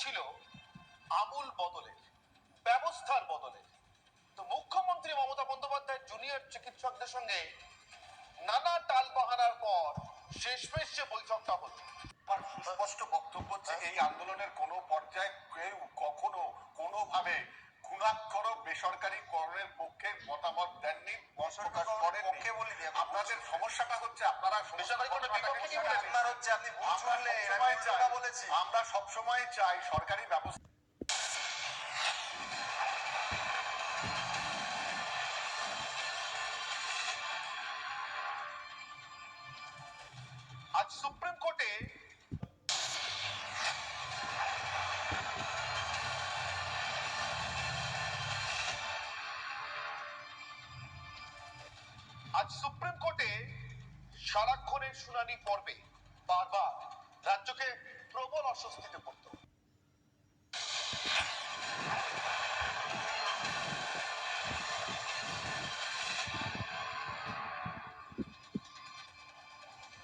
ছিল আমূল বদলের, ব্যবস্থার বদলের। তো মুখ্যমন্ত্রী মমতা বন্দ্যোপাধ্যায়ের জুনিয়র চিকিৎসকদের সঙ্গে নানা টালবাহানার পর শেষমেশ যে বৈঠকটা হলো, আমার সুস্পষ্ট বক্তব্য হচ্ছে এই আন্দোলনের কোনো পর্যায়ে কেউ কখনো কোনোভাবে খুনাক্ষর বেসরকারীকরণের পক্ষে মতামত দেননি, প্রকাশ করেননি। আপনাদের সমস্যাটা হচ্ছে আপনারা বেসরকারীকরণের বিপক্ষে কি বলেছেন? আপনার হচ্ছে আপনি ভুল শুনলেন, আমরা সবসময় চাই সরকারি ব্যবস্থা। আজ সুপ্রিম কোর্টে সারাক্ষণের শুনানি পর্বে বারবার রাজ্যকে প্রবল অস্বস্তিতে পড়ত।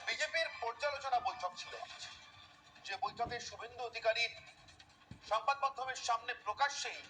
বিজেপির পর্যালোচনা বৈঠক ছিল, যে বৈঠকে শুভেন্দু অধিকারীর সংবাদ মাধ্যমের সামনে প্রকাশ্যেই